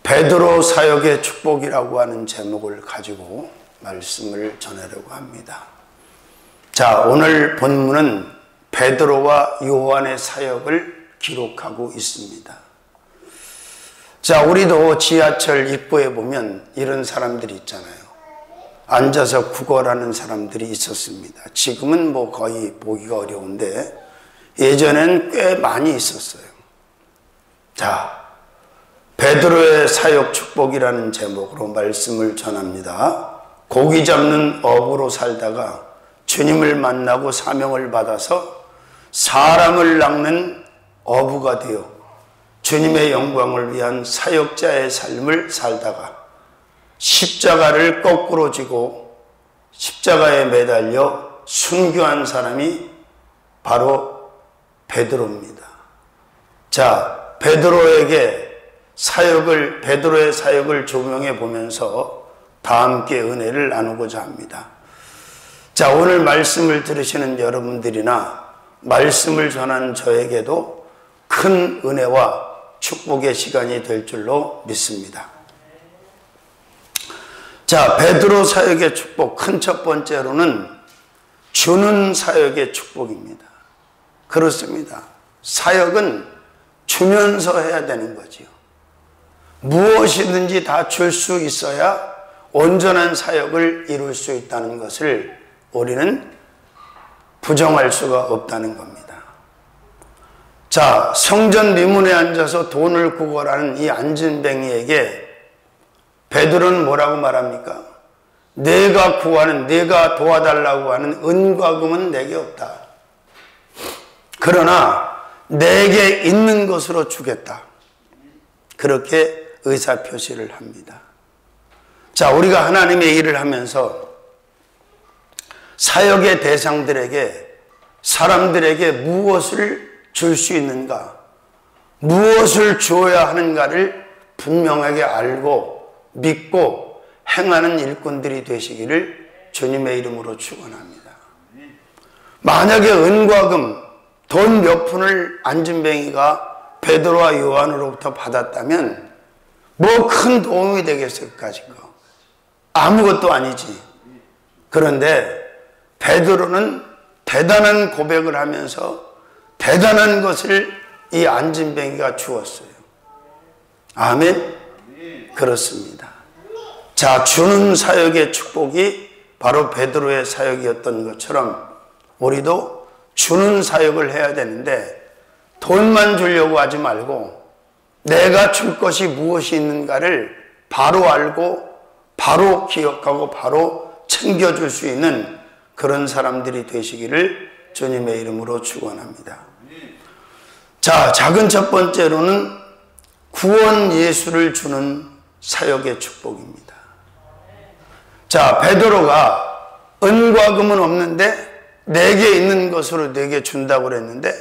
베드로 사역의 축복이라고 하는 제목을 가지고 말씀을 전하려고 합니다. 자, 오늘 본문은 베드로와 요한의 사역을 기록하고 있습니다. 자, 우리도 지하철 입구에 보면 이런 사람들이 있잖아요. 앉아서 구걸하는 사람들이 있었습니다. 지금은 뭐 거의 보기가 어려운데 예전엔 꽤 많이 있었어요. 자, 베드로의 사역 축복이라는 제목으로 말씀을 전합니다. 고기 잡는 어부로 살다가 주님을 만나고 사명을 받아서 사람을 낚는 어부가 되어 주님의 영광을 위한 사역자의 삶을 살다가 십자가를 거꾸로 지고 십자가에 매달려 순교한 사람이 바로 베드로입니다. 자, 베드로의 사역을 조명해 보면서 다 함께 은혜를 나누고자 합니다. 자, 오늘 말씀을 들으시는 여러분들이나 말씀을 전한 저에게도 큰 은혜와 축복의 시간이 될 줄로 믿습니다. 자, 베드로 사역의 축복, 큰 첫 번째로는 주는 사역의 축복입니다. 그렇습니다. 사역은 주면서 해야 되는 거지요. 무엇이든지 다 줄 수 있어야 온전한 사역을 이룰 수 있다는 것을 우리는 부정할 수가 없다는 겁니다. 자, 성전 미문에 앉아서 돈을 구걸하는 이 안진뱅이에게 베드로는 뭐라고 말합니까? 내가 도와달라고 하는 은과 금은 내게 없다. 그러나 내게 있는 것으로 주겠다. 그렇게 의사표시를 합니다. 자, 우리가 하나님의 일을 하면서 사역의 대상들에게, 사람들에게 무엇을 줄 수 있는가, 무엇을 주어야 하는가를 분명하게 알고 믿고 행하는 일꾼들이 되시기를 주님의 이름으로 축원합니다. 만약에 은과 금, 돈 몇 푼을 안진뱅이가 베드로와 요한으로부터 받았다면 뭐 큰 도움이 되겠어요? 까짓 거 아무것도 아니지. 그런데 베드로는 대단한 고백을 하면서 대단한 것을 이 안진뱅이가 주었어요. 아멘. 그렇습니다. 자, 주는 사역의 축복이 바로 베드로의 사역이었던 것처럼 우리도 주는 사역을 해야 되는데 돈만 주려고 하지 말고 내가 줄 것이 무엇이 있는가를 바로 알고 바로 기억하고 바로 챙겨줄 수 있는 그런 사람들이 되시기를 주님의 이름으로 축원합니다. 자, 작은 첫 번째로는 구원 예수를 주는 사역의 축복입니다. 자, 베드로가 은과 금은 없는데 내게 있는 것으로 내게 준다고 그랬는데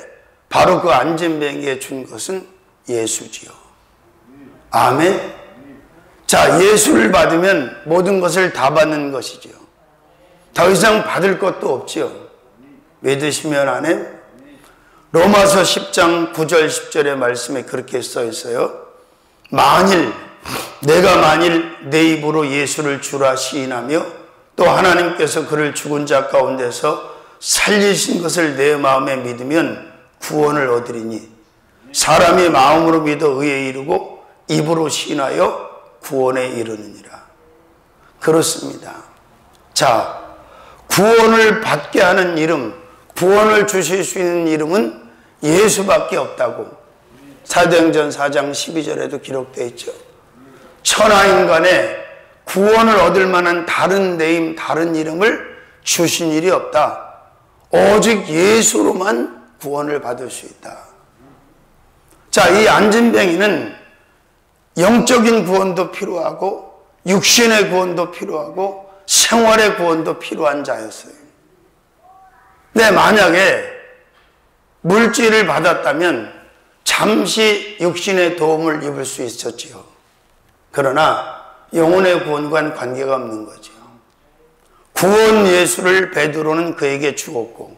바로 그 안진뱅이에 준 것은 예수지요. 아멘. 자, 예수를 받으면 모든 것을 다 받는 것이지요. 더 이상 받을 것도 없지요. 믿으시면 아멘. 로마서 10장 9절 10절의 말씀에 그렇게 써 있어요. 내가 만일 내 입으로 예수를 주라 시인하며 또 하나님께서 그를 죽은 자 가운데서 살리신 것을 내 마음에 믿으면 구원을 얻으리니 사람이 마음으로 믿어 의에 이르고 입으로 시인하여 구원에 이르느니라. 그렇습니다. 자, 구원을 받게 하는 이름, 구원을 주실 수 있는 이름은 예수밖에 없다고 사도행전 4장 12절에도 기록되어 있죠. 천하인간에 구원을 얻을 만한 다른 네임, 다른 이름을 주신 일이 없다. 오직 예수로만 구원을 받을 수 있다. 자, 이 안진뱅이는 영적인 구원도 필요하고 육신의 구원도 필요하고 생활의 구원도 필요한 자였어요. 근데 만약에 물질을 받았다면 잠시 육신의 도움을 입을 수 있었지요. 그러나 영혼의 구원과는 관계가 없는 거죠. 구원 예수를 베드로는 그에게 주었고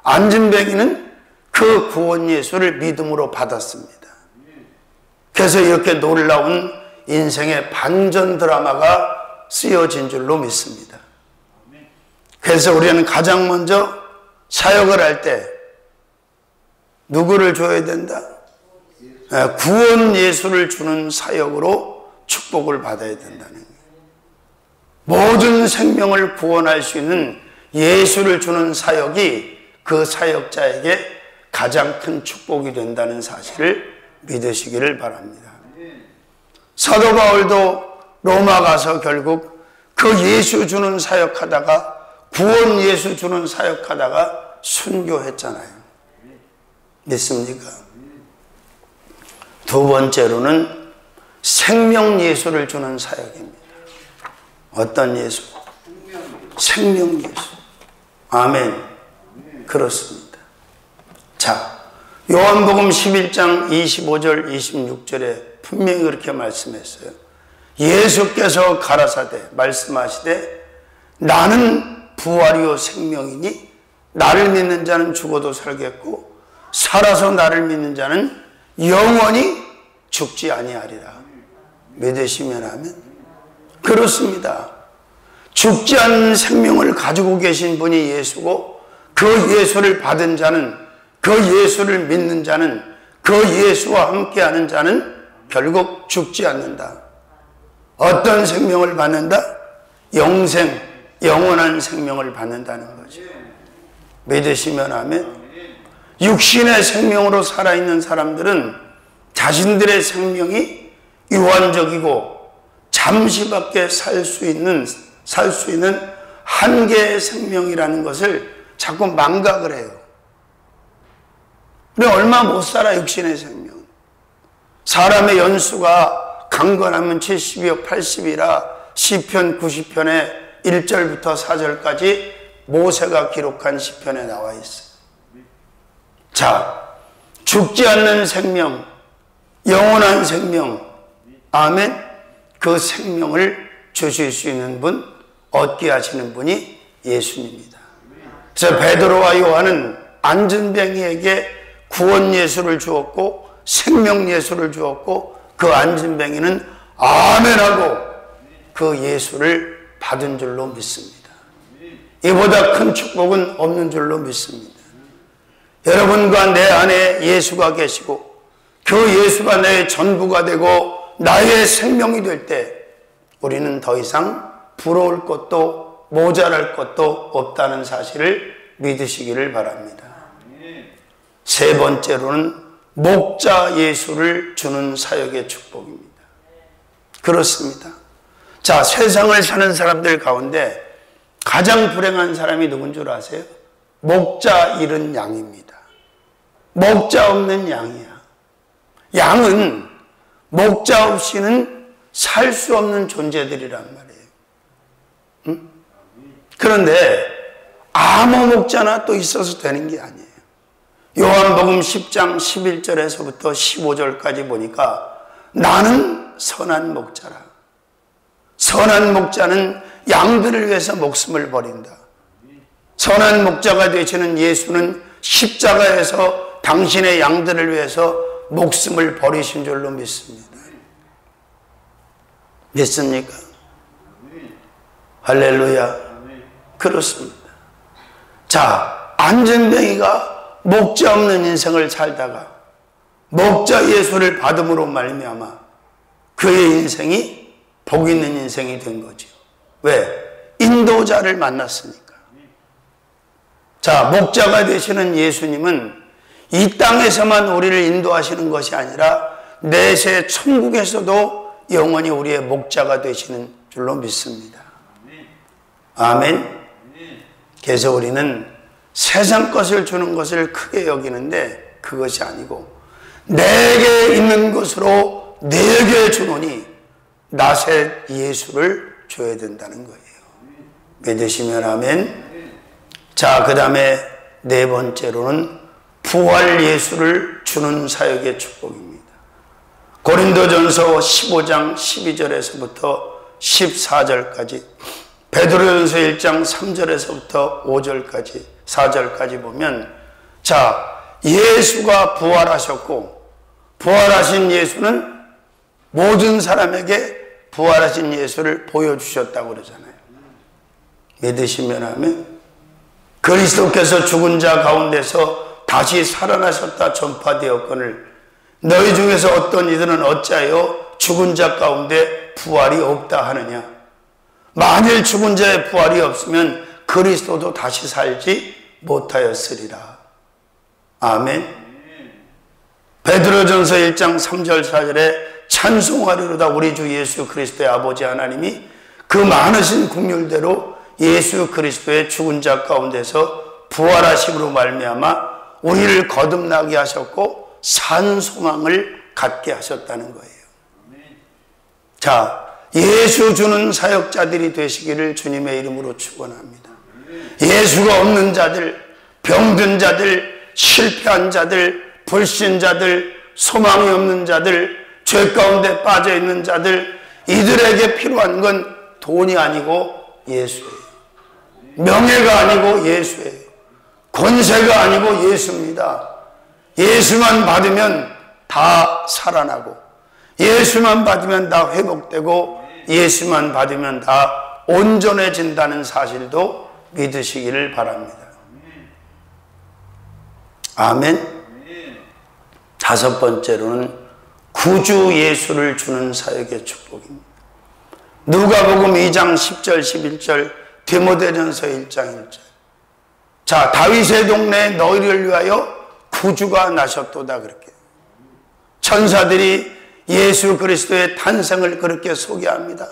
안진뱅이는 그 구원 예수를 믿음으로 받았습니다. 그래서 이렇게 놀라운 인생의 반전 드라마가 쓰여진 줄로 믿습니다. 그래서 우리는 가장 먼저 사역을 할 때 누구를 줘야 된다? 구원 예수를 주는 사역으로 축복을 받아야 된다는 거예요. 모든 생명을 구원할 수 있는 예수를 주는 사역이 그 사역자에게 가장 큰 축복이 된다는 사실을 믿으시기를 바랍니다. 사도 바울도 로마 가서 결국 그 예수 주는 사역하다가 구원 예수 주는 사역하다가 순교했잖아요. 믿습니까? 두 번째로는 생명 예수를 주는 사역입니다. 어떤 예수? 생명 예수. 아멘. 그렇습니다. 자, 요한복음 11장 25절 26절에 분명히 그렇게 말씀했어요. 예수께서 가라사대 말씀하시되 나는 부활이요 생명이니 나를 믿는 자는 죽어도 살겠고 살아서 나를 믿는 자는 영원히 죽지 아니하리라. 믿으시면 하면 그렇습니다. 죽지 않는 생명을 가지고 계신 분이 예수고 그 예수를 받은 자는 그 예수를 믿는 자는 그 예수와 함께하는 자는 결국 죽지 않는다. 어떤 생명을 받는다? 영생, 영원한 생명을 받는다는 거죠. 믿으시면 하면 육신의 생명으로 살아있는 사람들은 자신들의 생명이 유한적이고 잠시밖에 살 수 있는 한계의 생명이라는 것을 자꾸 망각을 해요. 우리 얼마 못 살아 육신의 생명. 사람의 연수가 강건하면 70이요 80이라 시편 90편에 1절부터 4절까지 모세가 기록한 시편에 나와 있어요. 자, 죽지 않는 생명, 영원한 생명, 아멘. 그 생명을 주실 수 있는 분, 얻게 하시는 분이 예수님입니다. 그래서 베드로와 요한은 안진뱅이에게 구원 예수를 주었고 생명 예수를 주었고 그 안진뱅이는 아멘하고 그 예수를 받은 줄로 믿습니다. 이보다 큰 축복은 없는 줄로 믿습니다. 여러분과 내 안에 예수가 계시고 그 예수가 내 전부가 되고 나의 생명이 될 때 우리는 더 이상 부러울 것도 모자랄 것도 없다는 사실을 믿으시기를 바랍니다. 세 번째로는 목자 예수를 주는 사역의 축복입니다. 그렇습니다. 자, 세상을 사는 사람들 가운데 가장 불행한 사람이 누군 줄 아세요? 목자 잃은 양입니다. 목자 없는 양이야. 양은 목자 없이는 살 수 없는 존재들이란 말이에요. 응? 그런데 아무 목자나 또 있어서 되는 게 아니에요. 요한복음 10장 11절에서부터 15절까지 보니까 나는 선한 목자라. 선한 목자는 양들을 위해서 목숨을 버린다. 선한 목자가 되시는 예수는 십자가에서 당신의 양들을 위해서 목숨을 버리신 줄로 믿습니다. 믿습니까? 할렐루야. 그렇습니다. 자, 안진뱅이가 목자 없는 인생을 살다가 목자 예수를 받음으로 말미암아 그의 인생이 복 있는 인생이 된 거죠. 왜? 인도자를 만났으니까. 자, 목자가 되시는 예수님은 이 땅에서만 우리를 인도하시는 것이 아니라 내세 천국에서도 영원히 우리의 목자가 되시는 줄로 믿습니다. 아멘. 그래서 우리는 세상 것을 주는 것을 크게 여기는데 그것이 아니고 내게 있는 것으로 내게 주노니 나셋 예수를 줘야 된다는 거예요. 믿으시면 아멘. 자, 그 다음에 네 번째로는 부활 예수를 주는 사역의 축복입니다. 고린도전서 15장 12절에서부터 14절까지, 베드로전서 1장 3절에서부터 5절까지 4절까지 보면, 자, 예수가 부활하셨고 부활하신 예수는 모든 사람에게 부활하신 예수를 보여주셨다고 그러잖아요. 믿으시면 하면 그리스도께서 죽은 자 가운데서 다시 살아나셨다 전파되었거늘 너희 중에서 어떤 이들은 어찌하여 죽은 자 가운데 부활이 없다 하느냐. 만일 죽은 자의 부활이 없으면 그리스도도 다시 살지 못하였으리라. 아멘. 베드로전서 1장 3절 4절에 찬송하리로다 우리 주 예수 그리스도의 아버지 하나님이 그 많으신 긍휼대로 예수 그리스도의 죽은 자 가운데서 부활하심으로 말미암아 우리를 거듭나게 하셨고 산 소망을 갖게 하셨다는 거예요. 자, 예수 주는 사역자들이 되시기를 주님의 이름으로 축원합니다. 예수가 없는 자들, 병든 자들, 실패한 자들, 불신자들, 소망이 없는 자들, 죄 가운데 빠져 있는 자들, 이들에게 필요한 건 돈이 아니고 예수예요. 명예가 아니고 예수예요. 권세가 아니고 예수입니다. 예수만 받으면 다 살아나고, 예수만 받으면 다 회복되고, 예수만 받으면 다 온전해진다는 사실도 믿으시기를 바랍니다. 아멘. 다섯 번째로는 구주 예수를 주는 사역의 축복입니다. 누가복음 2장 10절 11절, 디모데전서 1장 1절. 자, 다윗의 동네에 너희를 위하여 구주가 나셨도다. 그렇게 천사들이 예수 그리스도의 탄생을 그렇게 소개합니다.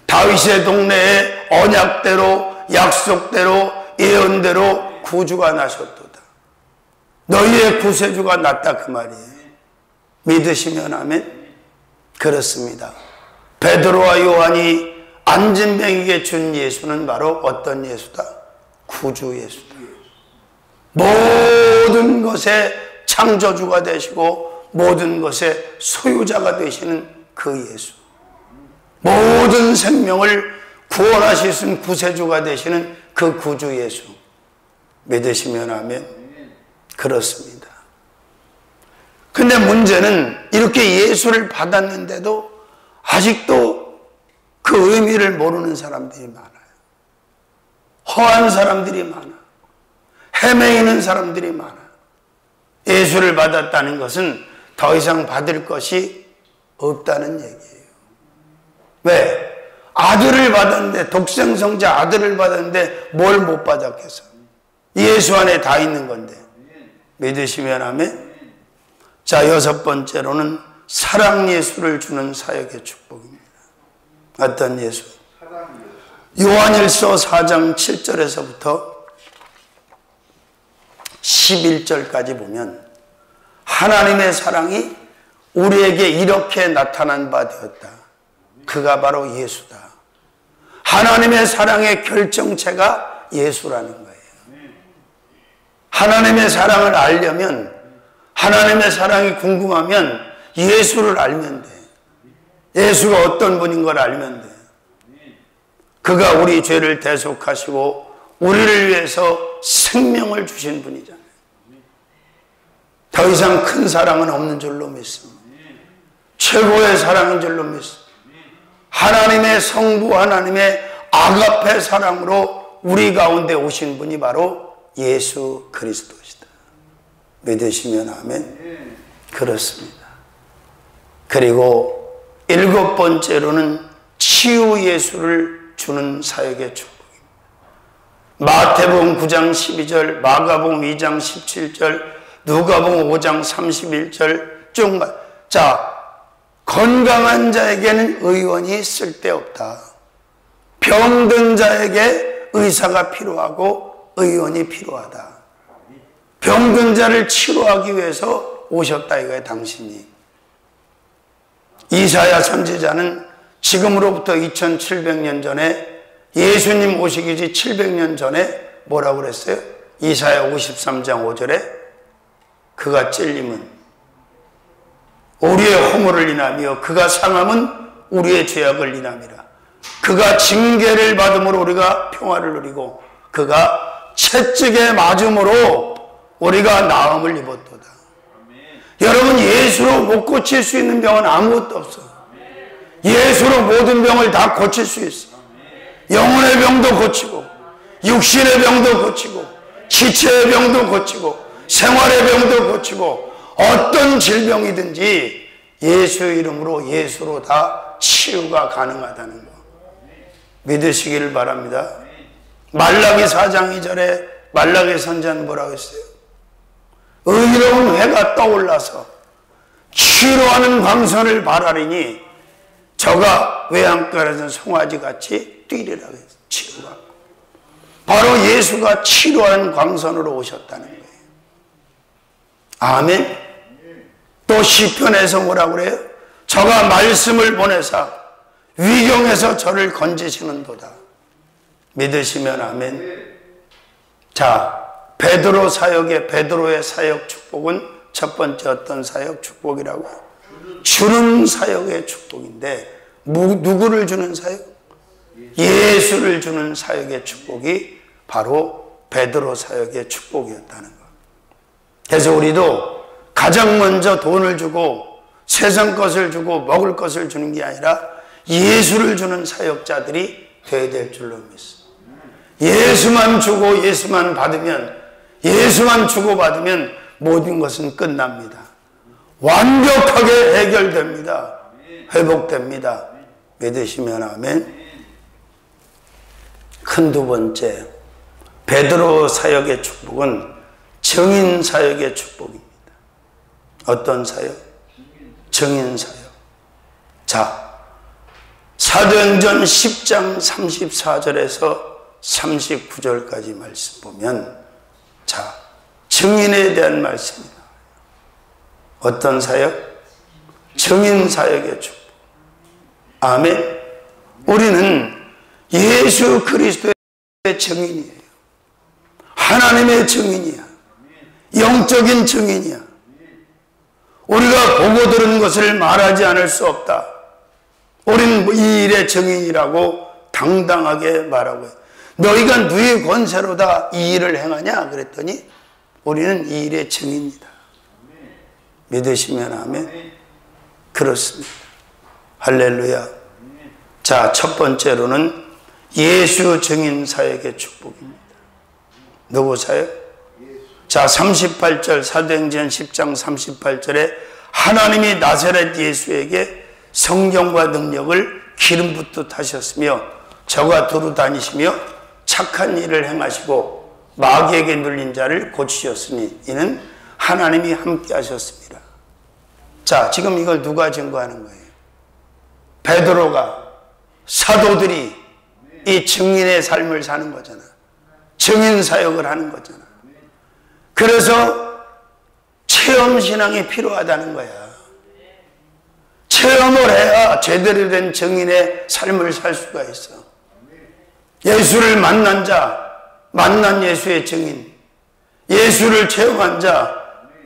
다윗의 동네에 언약대로, 약속대로, 예언대로 구주가 나셨도다. 너희의 구세주가 났다 그 말이에요. 믿으시면 아멘. 그렇습니다. 베드로와 요한이 안진뱅이에게 준 예수는 바로 어떤 예수다? 구주 예수다. 모든 것의 창조주가 되시고 모든 것의 소유자가 되시는 그 예수, 모든 생명을 구원하실 수 있는 구세주가 되시는 그 구주 예수 믿으시면 아멘. 그렇습니다. 근데 문제는 이렇게 예수를 받았는데도 아직도 그 의미를 모르는 사람들이 많아요. 허한 사람들이 많아. 헤매이는 사람들이 많아. 예수를 받았다는 것은 더 이상 받을 것이 없다는 얘기예요. 왜? 아들을 받았는데, 독생성자 아들을 받았는데 뭘 못 받았겠어? 예수 안에 다 있는 건데. 믿으시면 아멘. 자, 여섯 번째로는 사랑 예수를 주는 사역의 축복입니다. 어떤 예수? 요한일서 4장 7절에서부터 11절까지 보면 하나님의 사랑이 우리에게 이렇게 나타난 바 되었다. 그가 바로 예수다. 하나님의 사랑의 결정체가 예수라는 거예요. 하나님의 사랑을 알려면, 하나님의 사랑이 궁금하면 예수를 알면 돼. 예수가 어떤 분인 걸 알면 돼. 그가 우리 죄를 대속하시고 우리를 위해서 생명을 주신 분이잖아요. 더 이상 큰 사랑은 없는 줄로 믿습니다. 최고의 사랑인 줄로 믿습니다. 하나님의 성부, 하나님의 아가페 사랑으로 우리 가운데 오신 분이 바로 예수 그리스도시다. 믿으시면 아멘. 그렇습니다. 그리고 일곱 번째로는 치유 예수를 주는 사역의 축복입니다. 마태복음 9장 12절, 마가복음 2장 17절, 누가복음 5장 31절 쭉. 자, 건강한 자에게는 의원이 쓸데없다. 병든 자에게 의사가 필요하고 의원이 필요하다. 병든 자를 치료하기 위해서 오셨다 이거예요, 당신이. 이사야 선지자는 지금으로부터 2700년 전에, 예수님 오시기 700년 전에 뭐라고 그랬어요? 이사야 53장 5절에 그가 찔림은 우리의 허물을 인하며 그가 상함은 우리의 죄악을 인함이라. 그가 징계를 받음으로 우리가 평화를 누리고 그가 채찍에 맞음으로 우리가 나음을 입었도다. 여러분, 예수로 못 고칠 수 있는 병은 아무것도 없어. 이름으로 모든 병을 다 고칠 수 있어. 영혼의 병도 고치고, 육신의 병도 고치고, 지체의 병도 고치고, 생활의 병도 고치고, 어떤 질병이든지 예수 이름으로, 예수로 다 치유가 가능하다는 거 믿으시기를 바랍니다. 말라기 4장 2절에 말라기 선지자는 뭐라고 했어요? 의로운 해가 떠올라서 치료하는 광선을 바라리니 저가 외양간에서 송아지같이 뛰리라 했어요. 치료가. 바로 예수가 치료하는 광선으로 오셨다는 거예요. 아멘. 또 시편에서 뭐라고 그래요? 저가 말씀을 보내사 위경에서 저를 건지시는도다. 믿으시면 아멘. 자, 베드로 사역의 베드로의 사역 축복은 첫 번째 어떤 사역 축복이라고? 주는 사역의 축복인데 누구를 주는 사역? 예수를 주는 사역의 축복이 바로 베드로 사역의 축복이었다는 것. 그래서 우리도 가장 먼저 돈을 주고 세상 것을 주고 먹을 것을 주는 게 아니라 예수를 주는 사역자들이 되어야 될 줄로 믿습니다. 예수만 주고 예수만 받으면, 예수만 주고받으면 모든 것은 끝납니다. 완벽하게 해결됩니다. 회복됩니다. 믿으시면 아멘. 큰 두 번째, 베드로 사역의 축복은 증인 사역의 축복입니다. 어떤 사역? 증인 사역. 자, 사도행전 10장 34절에서 39절까지 말씀 보면, 자, 증인에 대한 말씀입니다. 어떤 사역? 증인 사역의 축복. 아멘. 우리는 예수 그리스도의 증인이에요. 하나님의 증인이야. 영적인 증인이야. 우리가 보고 들은 것을 말하지 않을 수 없다. 우리는 이 일의 증인이라고 당당하게 말하고 해요. 너희가 누의 권세로다 이 일을 행하냐? 그랬더니 우리는 이 일의 증인이다. 믿으시면 아멘. 그렇습니다. 할렐루야. 자, 첫 번째로는 예수 증인 사역의 축복입니다. 누구 사역? 자, 38절 사도행전 10장 38절에 하나님이 나사렛 예수에게 성령과 능력을 기름 붓듯 하셨으며 저가 두루 다니시며 착한 일을 행하시고 마귀에게 눌린 자를 고치셨으니 이는 하나님이 함께 하셨습니다. 자, 지금 이걸 누가 증거하는 거예요? 베드로가, 사도들이 이 증인의 삶을 사는 거잖아. 증인 사역을 하는 거잖아. 그래서 체험신앙이 필요하다는 거야. 체험을 해야 제대로 된 증인의 삶을 살 수가 있어. 예수를 만난 자, 만난 예수의 증인, 예수를 체험한 자,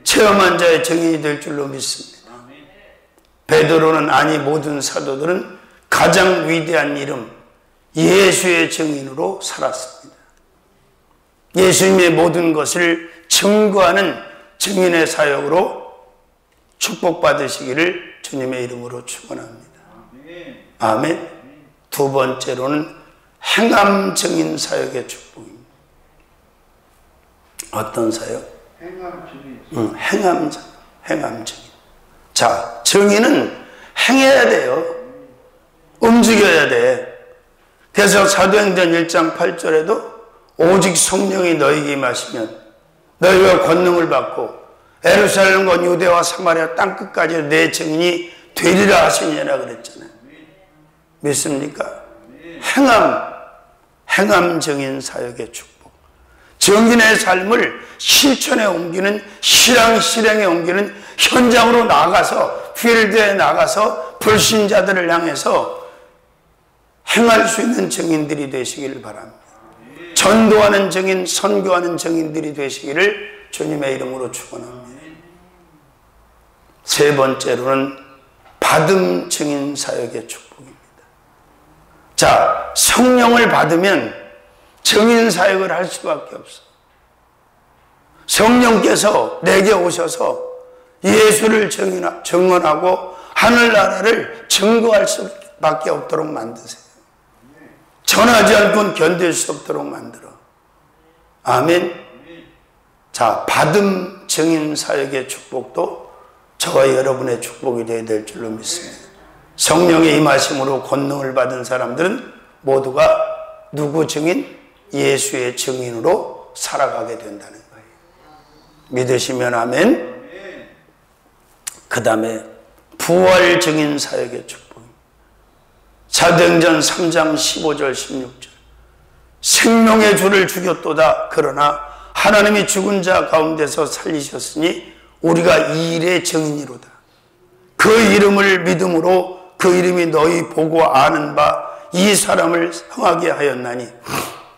체험한 자의 증인이 될 줄로 믿습니다. 베드로는 아니 모든 사도들은 가장 위대한 이름 예수의 증인으로 살았습니다. 예수님의 모든 것을 증거하는 증인의 사역으로 축복받으시기를 주님의 이름으로 축원합니다. 아멘. 두 번째로는 행함 증인 사역의 축복입니다. 어떤 사역? 행함 증인. 자, 증인은 행해야 돼요. 움직여야 돼. 그래서 사도행전 1장 8절에도 오직 성령이 너희에게 임하시면 너희가 권능을 받고 예루살렘과 유대와 사마리아 땅끝까지 내 증인이 되리라 하시니라 그랬잖아요. 믿습니까? 행함 증인 사역의 축복. 증인의 삶을 실천에 옮기는, 실행에 옮기는, 현장으로 나가서, 필드에 나가서 불신자들을 향해서 행할 수 있는 증인들이 되시기를 바랍니다. 전도하는 증인, 선교하는 증인들이 되시기를 주님의 이름으로 축원합니다. 세 번째로는 받음 증인 사역의 축복입니다. 자, 성령을 받으면 증인 사역을 할 수밖에 없어. 성령께서 내게 오셔서 예수를 증언하고 하늘나라를 증거할 수 있게. 밖에 없도록 만드세요. 전하지 않고는 견딜 수 없도록 만들어. 아멘. 자, 받음 증인 사역의 축복도 저와 여러분의 축복이 되어야 될 줄로 믿습니다. 성령의 임하심으로 권능을 받은 사람들은 모두가 누구 증인? 예수의 증인으로 살아가게 된다는 거예요. 믿으시면 아멘. 그 다음에 부활 증인 사역의 축복입니다. 사도행전 3장 15절 16절 생명의 주를 죽였도다. 그러나 하나님이 죽은 자 가운데서 살리셨으니 우리가 이 일의 증인이로다. 그 이름을 믿음으로 그 이름이 너희 보고 아는 바 이 사람을 성하게 하였나니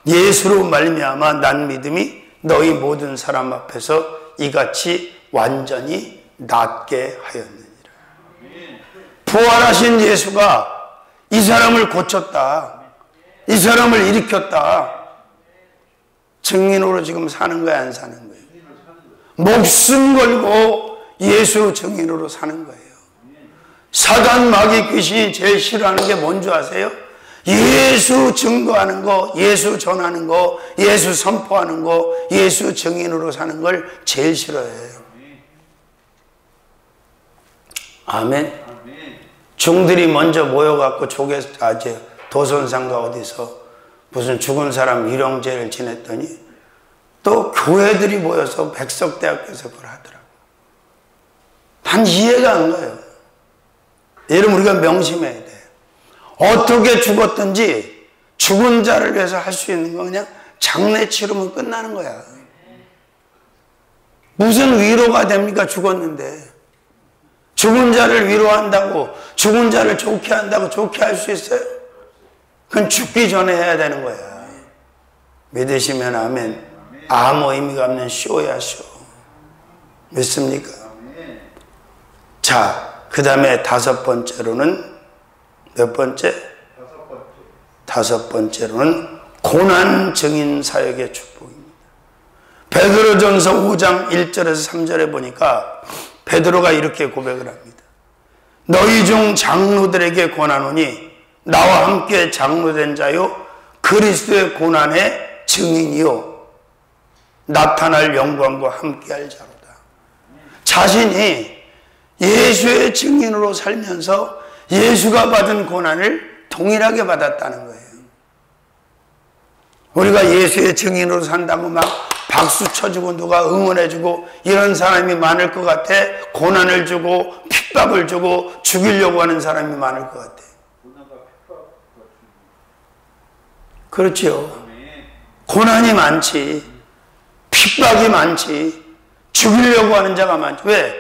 예수로 말미암아 난 믿음이 너희 모든 사람 앞에서 이같이 완전히 낫게 하였느니라. 부활하신 예수가 이 사람을 고쳤다. 이 사람을 일으켰다. 증인으로 지금 사는 거야, 안 사는 거예요? 목숨 걸고 예수 증인으로 사는 거예요. 사단, 마귀, 귀신이 제일 싫어하는 게 뭔 줄 아세요? 예수 증거하는 거, 예수 전하는 거, 예수 선포하는 거, 예수 증인으로 사는 걸 제일 싫어해요. 아멘. 중들이 먼저 모여갖고 도선상가 어디서 무슨 죽은 사람 위령제를 지냈더니 또 교회들이 모여서 백석대학교에서 그걸 하더라고. 난 이해가 안 가요. 여러분, 우리가 명심해야 돼. 어떻게 죽었든지 죽은 자를 위해서 할 수 있는 건 그냥 장례 치르면 끝나는 거야. 무슨 위로가 됩니까? 죽었는데. 죽은 자를 위로한다고, 죽은 자를 좋게 한다고 좋게 할 수 있어요? 그건 죽기 전에 해야 되는 거야. 믿으시면 아멘. 아무 의미가 없는 쇼야, 쇼. 믿습니까? 자, 그 다음에 다섯 번째로는 몇 번째? 다섯 번째로는 고난 증인 사역의 축복입니다. 베드로전서 5장 1절에서 3절에 보니까 베드로가 이렇게 고백을 합니다. 너희 중 장로들에게 권하노니 나와 함께 장로된 자요 그리스도의 고난의 증인이요 나타날 영광과 함께할 자로다. 자신이 예수의 증인으로 살면서 예수가 받은 고난을 동일하게 받았다는 거예요. 우리가 예수의 증인으로 산다고 막 박수 쳐주고 누가 응원해주고 이런 사람이 많을 것 같아. 고난을 주고 핍박을 주고 죽이려고 하는 사람이 많을 것 같아. 그렇죠. 고난이 많지. 핍박이 많지. 죽이려고 하는 자가 많지. 왜?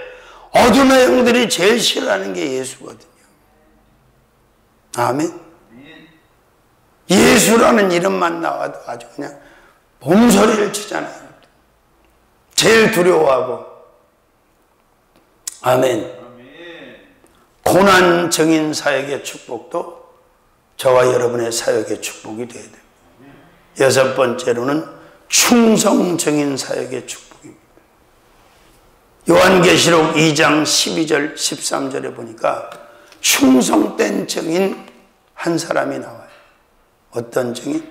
어둠의 영들이 제일 싫어하는 게 예수거든요. 아멘. 예수라는 이름만 나와도 아주 그냥 몸소리를 치잖아요. 제일 두려워하고. 아멘. 고난 증인 사역의 축복도 저와 여러분의 사역의 축복이 되어야 됩니다. 여섯 번째로는 충성 증인 사역의 축복입니다. 요한계시록 2장 12절 13절에 보니까 충성된 증인 한 사람이 나와요. 어떤 증인?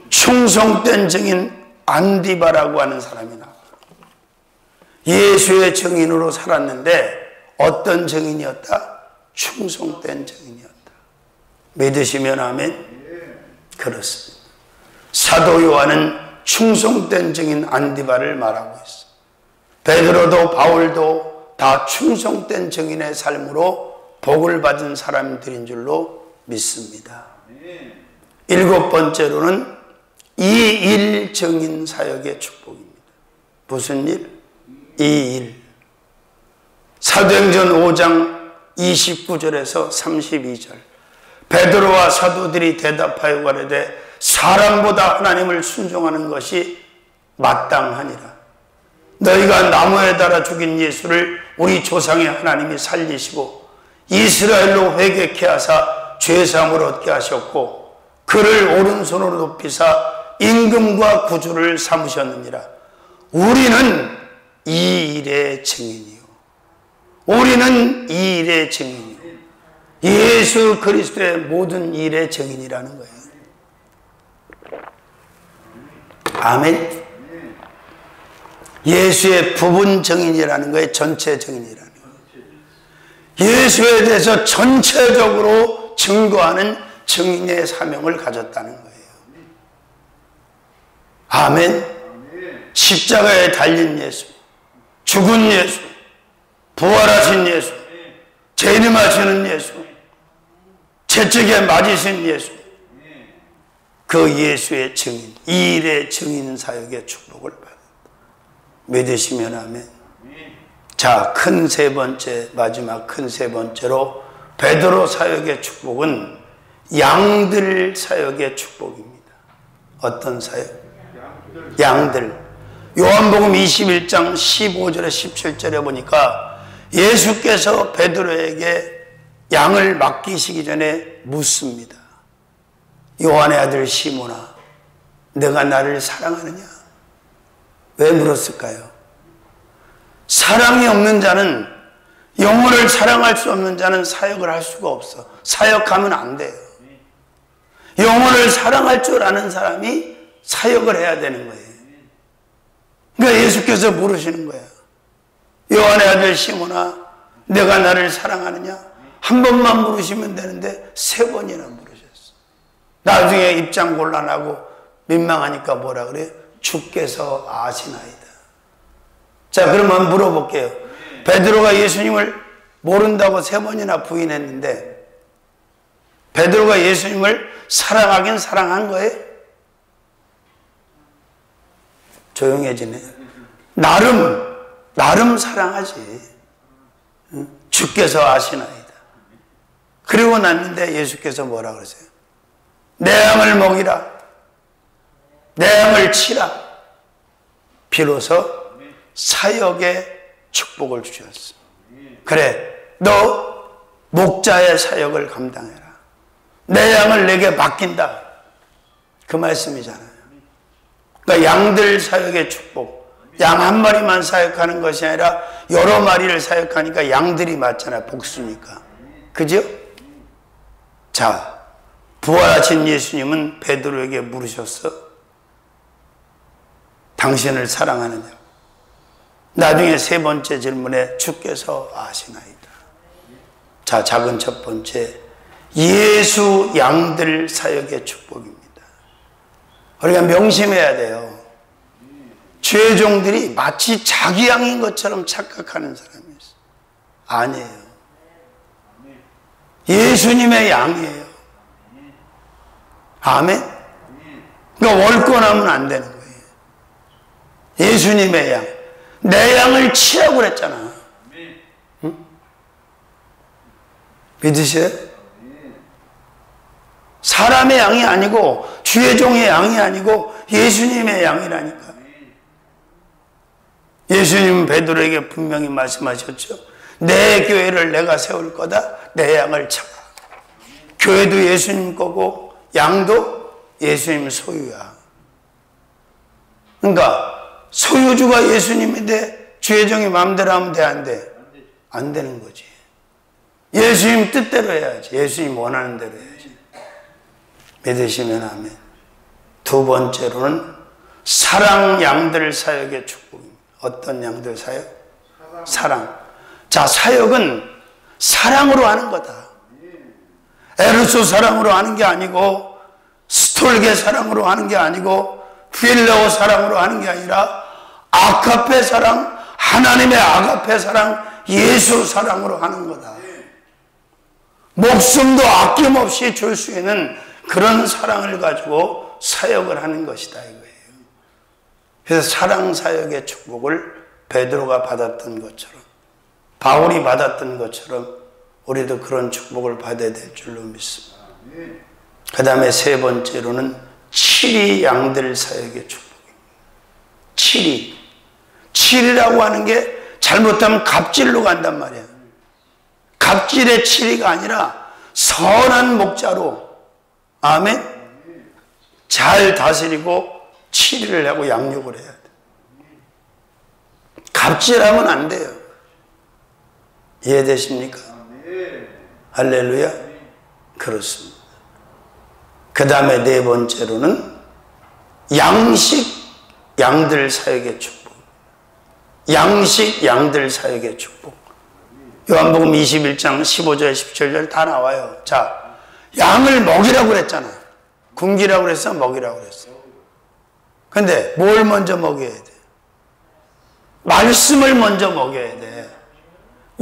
충성된 증인 안디바라고 하는 사람이 나와요. 예수의 증인으로 살았는데 어떤 증인이었다? 충성된 증인이었다. 믿으시면 아멘? 그렇습니다. 사도 요한은 충성된 증인 안디바를 말하고 있어요. 베드로도 바울도 다 충성된 증인의 삶으로 복을 받은 사람들인 줄로 믿습니다. 일곱 번째로는 이일 증인 사역의 축복입니다. 무슨 일? 이일. 사도행전 5장 29절에서 32절. 베드로와 사도들이 대답하여 가로되 사람보다 하나님을 순종하는 것이 마땅하니라. 너희가 나무에 달아 죽인 예수를 우리 조상의 하나님이 살리시고 이스라엘로 회개케 하사 죄사함을 얻게 하셨고 그를 오른손으로 높이사 임금과 구주를 삼으셨느니라. 우리는 이 일의 증인이요. 우리는 이 일의 증인이요. 예수 그리스도의 모든 일의 증인이라는 거예요. 아멘. 예수의 부분 증인이라는 거예요. 전체 증인이라는 거예요. 예수에 대해서 전체적으로 증거하는 증인의 사명을 가졌다는 거예요. 아멘. 십자가에 달린 예수, 죽은 예수, 부활하신 예수, 재림하시는 예수, 채찍에 맞으신 예수, 그 예수의 증인, 이 일의 증인 사역의 축복을 받았다. 믿으시면 아멘. 자, 큰 세 번째, 마지막 큰 세 번째로 베드로 사역의 축복은 양들 사역의 축복입니다. 어떤 사역? 양들. 요한복음 21장 15절에 17절에 보니까 예수께서 베드로에게 양을 맡기시기 전에 묻습니다. 요한의 아들 시몬아, 내가 나를 사랑하느냐? 왜 물었을까요? 사랑이 없는 자는, 영혼을 사랑할 수 없는 자는 사역을 할 수가 없어. 사역하면 안 돼요. 영혼을 사랑할 줄 아는 사람이 사역을 해야 되는 거예요. 그러니까 예수께서 물으시는 거예요. 요한의 아들 시몬아, 내가 나를 사랑하느냐? 한 번만 물으시면 되는데 세 번이나 물으셨어. 나중에 입장 곤란하고 민망하니까 뭐라 그래요? 주께서 아시나이다. 자, 그러면 물어볼게요. 베드로가 예수님을 모른다고 세 번이나 부인했는데 베드로가 예수님을 사랑하긴 사랑한 거예요? 조용해지네. 나름 사랑하지. 주께서 아시나이다. 그리고 났는데 예수께서 뭐라 그러세요? 내 양을 먹이라. 내 양을 치라. 비로소 사역의 축복을 주셨어. 그래, 너 목자의 사역을 감당해라. 내 양을 내게 맡긴다. 그 말씀이잖아요. 그러니까 양들 사역의 축복. 양 한 마리만 사역하는 것이 아니라 여러 마리를 사역하니까 양들이 많잖아요. 복수니까. 그죠? 자, 부활하신 예수님은 베드로에게 물으셨어. 당신을 사랑하느냐? 나중에 세 번째 질문에 주께서 아시나이다. 자, 작은 첫 번째, 예수 양들 사역의 축복입니다. 우리가 명심해야 돼요. 죄종들이 마치 자기 양인 것처럼 착각하는 사람이 있어요. 아니에요. 예수님의 양이에요. 아멘? 그러니까 월권하면 안 되는 거예요. 예수님의 양. 내 양을 치라고 그랬잖아. 응? 믿으세요? 사람의 양이 아니고 주의 종의 양이 아니고 예수님의 양이라니까. 예수님은 베드로에게 분명히 말씀하셨죠. 내 교회를 내가 세울 거다. 내 양을 쳐라. 교회도 예수님 거고 양도 예수님 소유야. 그러니까 소유주가 예수님인데 주의 종이 마음대로 하면 돼, 안 돼? 안 되는 거지. 예수님 뜻대로 해야지. 예수님 원하는 대로 해야지. 믿으시면 아멘. 두 번째로는 사랑 양들 사역의 축복입니다. 어떤 양들 사역? 사랑. 자, 사역은 사랑으로 하는 거다. 에르소 사랑으로 하는 게 아니고 스톨게 사랑으로 하는 게 아니고 필레오 사랑으로 하는 게 아니라 아가페 사랑, 하나님의 아가페 사랑, 예수 사랑으로 하는 거다. 목숨도 아낌없이 줄 수 있는 그런 사랑을 가지고 사역을 하는 것이다 이거예요. 그래서 사랑 사역의 축복을 베드로가 받았던 것처럼, 바울이 받았던 것처럼 우리도 그런 축복을 받아야 될 줄로 믿습니다. 그 다음에 세 번째로는 칠이 양들 사역의 축복입니다. 칠이라고 하는 게 잘못하면 갑질로 간단 말이에요. 갑질의 칠이가 아니라 선한 목자로, 아멘? 잘 다스리고 치리를 하고 양육을 해야 돼. 갑질하면 안 돼요. 이해되십니까? 할렐루야. 그렇습니다. 그 다음에 네 번째로는 양들 사역의 축복. 양들 사역의 축복. 요한복음 21장 15절 17절 다 나와요. 자, 양을 먹이라고 그랬잖아요. 굶기라고 그랬어? 먹이라고 그랬어? 근데 뭘 먼저 먹여야 돼? 말씀을 먼저 먹여야 돼.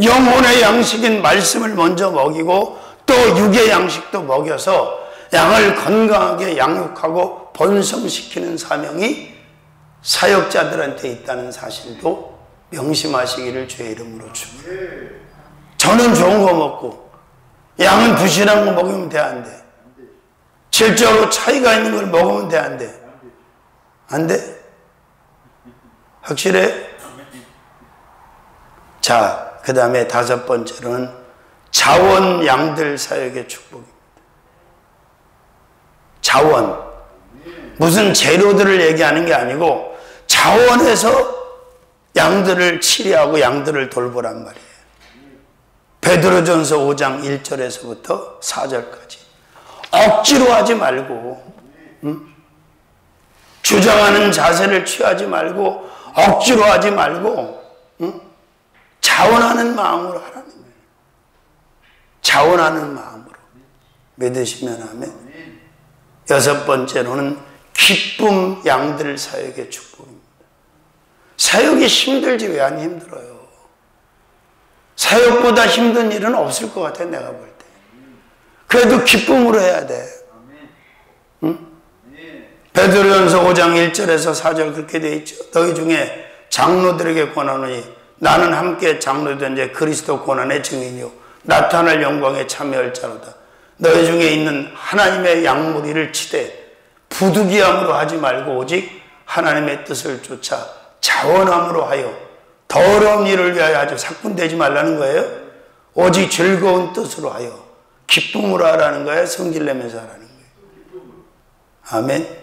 영혼의 양식인 말씀을 먼저 먹이고 또 육의 양식도 먹여서 양을 건강하게 양육하고 번성시키는 사명이 사역자들한테 있다는 사실도 명심하시기를 주의 이름으로 축원해요. 저는 좋은 거 먹고 양은 부실한 거 먹으면 돼, 안 돼? 질적으로 차이가 있는 걸 먹으면 돼, 안 돼? 안 돼? 확실해? 자, 그 다음에 다섯 번째로는 자원 양들 사역의 축복입니다. 자원. 무슨 재료들을 얘기하는 게 아니고 자원에서 양들을 치료하고 양들을 돌보란 말이에요. 베드로전서 5장 1절에서부터 4절까지. 억지로 하지 말고, 주장하는 자세를 취하지 말고, 억지로 하지 말고, 자원하는 마음으로 하라는 거예요. 자원하는 마음으로. 믿으시면 아멘. 여섯 번째로는 기쁨 양들 사역의 축복입니다. 사역이 힘들지 왜 안 힘들어요? 사역보다 힘든 일은 없을 것 같아, 내가 볼 때. 그래도 기쁨으로 해야 돼. 응? 베드로전서 5장 1절에서 4절 그렇게 되어 있죠. 너희 중에 장로들에게 권하노니 나는 함께 장로된 자 그리스도 고난의 증인이요 나타날 영광에 참여할 자로다. 너희 중에 있는 하나님의 양무리를 치되 부득이함으로 하지 말고 오직 하나님의 뜻을 쫓아 자원함으로 하여 더러운 일을 위하여 아주 삭분되지 말라는 거예요. 오직 즐거운 뜻으로 하여 기쁨으로 하라는 거예요. 성질 내면서 하라는 거예요. 아멘.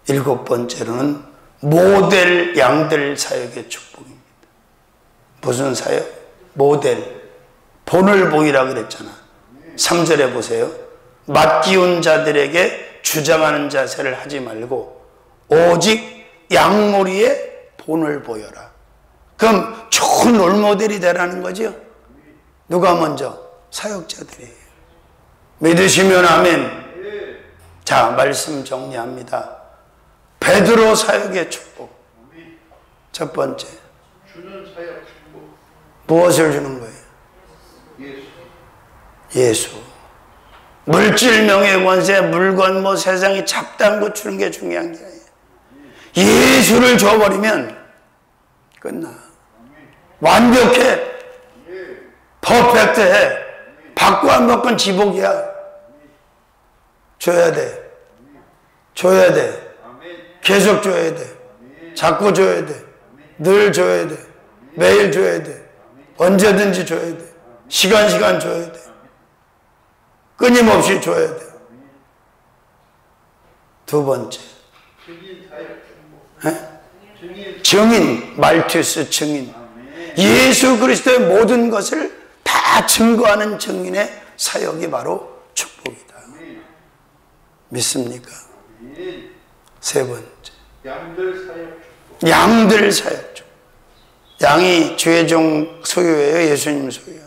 일곱 번째로는 모델 양들 사역의 축복입니다. 무슨 사역? 모델. 본을 보이라 그랬잖아. 3절에 보세요. 맡기운 자들에게 주장하는 자세를 하지 말고 오직 양무리에 본을 보여라. 그럼 좋은 롤모델이 되라는 거죠. 누가 먼저? 사역자들이에요. 믿으시면 아멘. 자, 말씀 정리합니다. 베드로 사역의 축복. 첫 번째. 주는 사역 축복. 무엇을 주는 거예요? 예수. 물질, 명예, 권세, 물건, 뭐 세상이 잡다한 거 주는 게 중요한 게 아니에요. 예수를 줘버리면 끝나. 완벽해. 퍼펙트해. 받고 안 받건 지복이야. 줘야 돼. 줘야 돼. 계속 줘야 돼. 자꾸 줘야 돼. 늘 줘야 돼. 매일 줘야 돼. 언제든지 줘야 돼. 시간 줘야 돼. 끊임없이 줘야 돼. 두 번째. 증인, 말투스 증인. 예수 그리스도의 모든 것을 다 증거하는 증인의 사역이 바로 축복이다. 믿습니까? 세 번째. 양들 사역 축복. 양이 주의 종 소유예요? 예수님 소유야?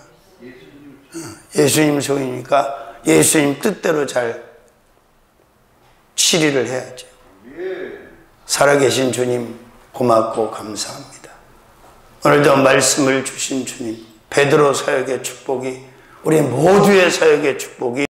예수님 소유니까 예수님 뜻대로 잘 치리를 해야죠. 살아계신 주님 고맙고 감사합니다. 오늘도 말씀을 주신 주님, 베드로 사역의 축복이 우리 모두의 사역의 축복이